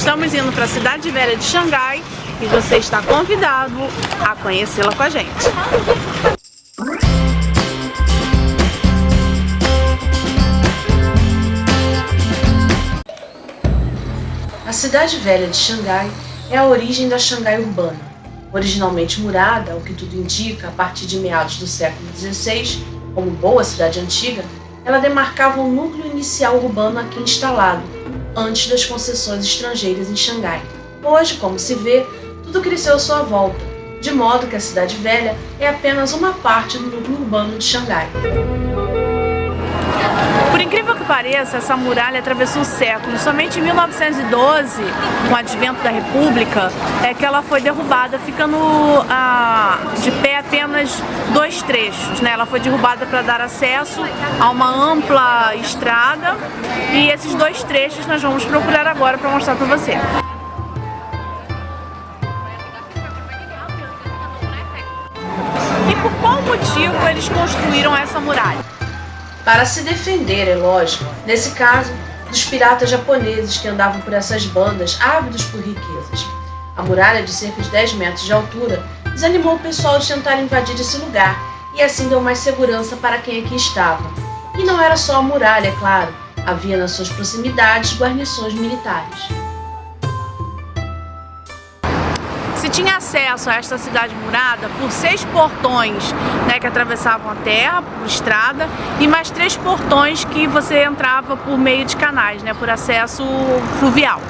Estamos indo para a cidade velha de Xangai e você está convidado a conhecê-la com a gente. A cidade velha de Xangai é a origem da Xangai urbana. Originalmente murada, o que tudo indica, a partir de meados do século XVI, como boa cidade antiga, ela demarcava o núcleo inicial urbano aqui instalado, antes das concessões estrangeiras em Xangai. Hoje, como se vê, tudo cresceu à sua volta, de modo que a cidade velha é apenas uma parte do núcleo urbano de Xangai. Por incrível que pareça, essa muralha atravessou séculos. Somente em 1912, com o advento da República, é que ela foi derrubada, ficando de pé apenas 2 trechos, né? Ela foi derrubada para dar acesso a uma ampla estrada e esses 2 trechos nós vamos procurar agora para mostrar para você. E por qual motivo eles construíram essa muralha? Para se defender, é lógico, nesse caso, dos piratas japoneses que andavam por essas bandas ávidos por riquezas. A muralha, de cerca de 10 metros de altura, desanimou o pessoal de tentar invadir esse lugar e assim deu mais segurança para quem aqui estava. E não era só a muralha, é claro, havia nas suas proximidades guarnições militares. Se tinha acesso a esta cidade murada por 6 portões, né, que atravessavam a terra, por estrada, e mais 3 portões que você entrava por meio de canais, né, por acesso fluvial.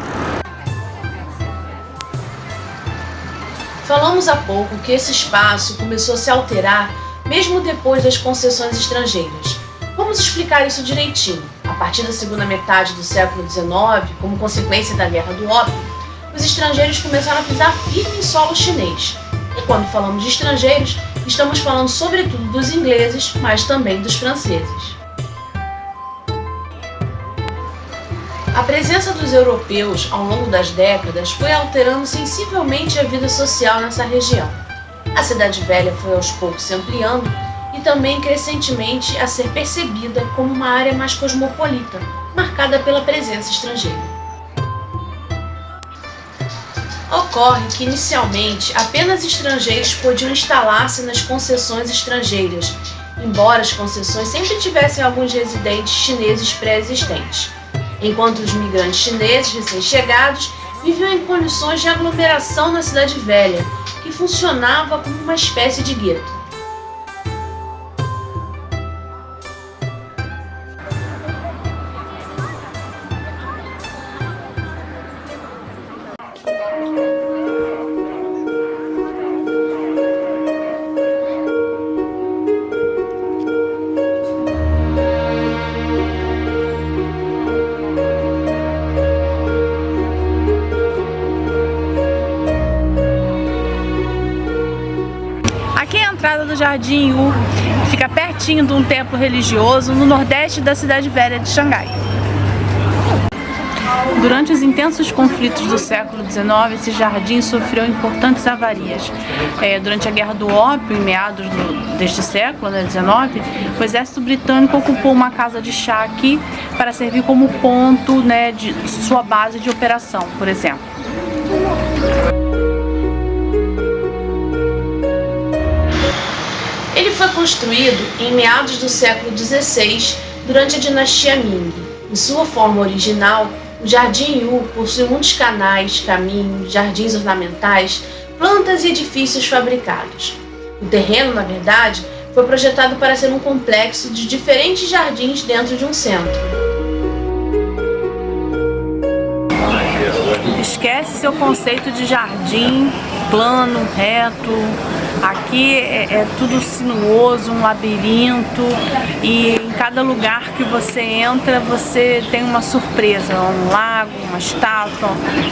Falamos há pouco que esse espaço começou a se alterar mesmo depois das concessões estrangeiras. Vamos explicar isso direitinho. A partir da segunda metade do século XIX, como consequência da Guerra do Ópio, os estrangeiros começaram a pisar firme em solo chinês. E quando falamos de estrangeiros, estamos falando sobretudo dos ingleses, mas também dos franceses. A presença dos europeus ao longo das décadas foi alterando sensivelmente a vida social nessa região. A cidade velha foi aos poucos se ampliando e também crescentemente a ser percebida como uma área mais cosmopolita, marcada pela presença estrangeira. Ocorre que, inicialmente, apenas estrangeiros podiam instalar-se nas concessões estrangeiras, embora as concessões sempre tivessem alguns residentes chineses pré-existentes, enquanto os migrantes chineses recém-chegados viviam em condições de aglomeração na cidade velha, que funcionava como uma espécie de gueto. Do Jardim Yu, fica pertinho de um templo religioso no nordeste da cidade velha de Xangai. Durante os intensos conflitos do século XIX, esse jardim sofreu importantes avarias. Durante a Guerra do Ópio, em meados deste século, né, XIX, o exército britânico ocupou uma casa de chá aqui para servir como ponto, né, de sua base de operação, por exemplo. Ele foi construído em meados do século XVI, durante a dinastia Ming. Em sua forma original, o Jardim Yu possui muitos canais, caminhos, jardins ornamentais, plantas e edifícios fabricados. O terreno, na verdade, foi projetado para ser um complexo de diferentes jardins dentro de um centro. Esquece seu conceito de jardim plano, reto. Aqui é tudo sinuoso, um labirinto, e em cada lugar que você entra você tem uma surpresa, um lago, uma estátua,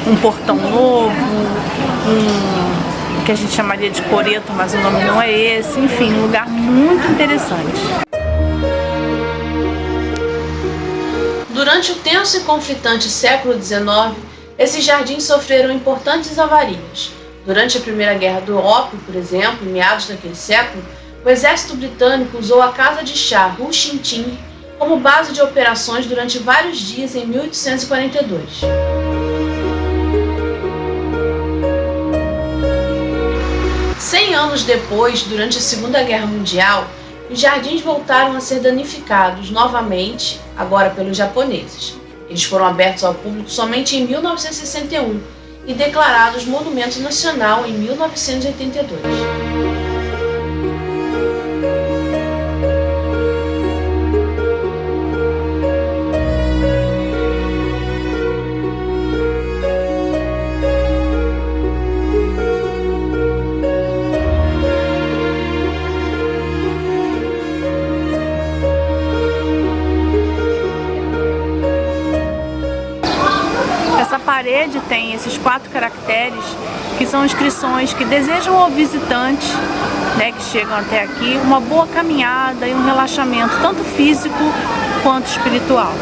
um portão novo, que a gente chamaria de coreto, mas o nome não é esse, enfim, um lugar muito interessante. Durante o tenso e conflitante século XIX, esses jardins sofreram importantes avarias. Durante a Primeira Guerra do Ópio, por exemplo, em meados daquele século, o exército britânico usou a casa de chá Hu Xintin como base de operações durante vários dias em 1842. anos depois, durante a Segunda Guerra Mundial, os jardins voltaram a ser danificados novamente, agora pelos japoneses. Eles foram abertos ao público somente em 1961 e declarados Monumento Nacional em 1982. Essa parede tem esses 4 caracteres, que são inscrições que desejam ao visitante, né, que chegam até aqui, uma boa caminhada e um relaxamento, tanto físico quanto espiritual.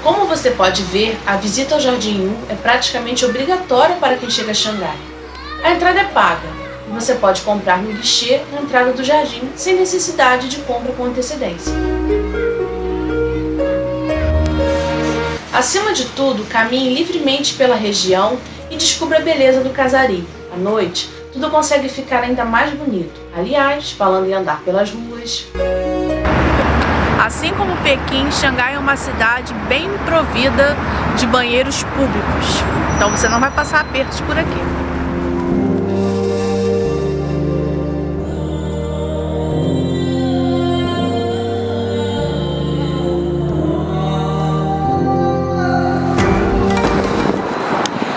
Como você pode ver, a visita ao Jardim 1 é praticamente obrigatória para quem chega a Xangai. A entrada é paga e você pode comprar no guichê na entrada do jardim sem necessidade de compra com antecedência. Acima de tudo, caminhe livremente pela região e descubra a beleza do casario. À noite, tudo consegue ficar ainda mais bonito. Aliás, falando em andar pelas ruas... Assim como Pequim, Xangai é uma cidade bem provida de banheiros públicos. Então você não vai passar apertos por aqui.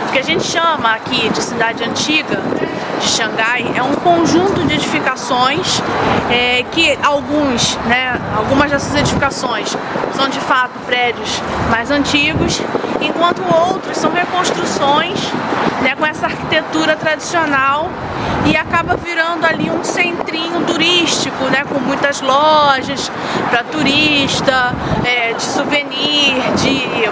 O que a gente chama aqui de cidade antiga de Xangai é um conjunto de edificações que algumas dessas edificações são de fato prédios mais antigos, enquanto outros são reconstruções, né, com essa arquitetura tradicional, e acaba virando ali um centrinho turístico, né, com muitas lojas para turista, de souvenir, de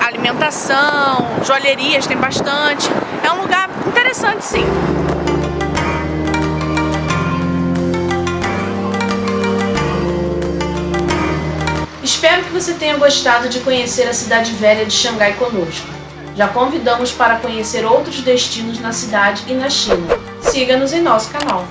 alimentação, joalherias tem bastante. É um lugar interessante, sim. Espero que você tenha gostado de conhecer a cidade velha de Xangai conosco. Já convidamos para conhecer outros destinos na cidade e na China. Siga-nos em nosso canal.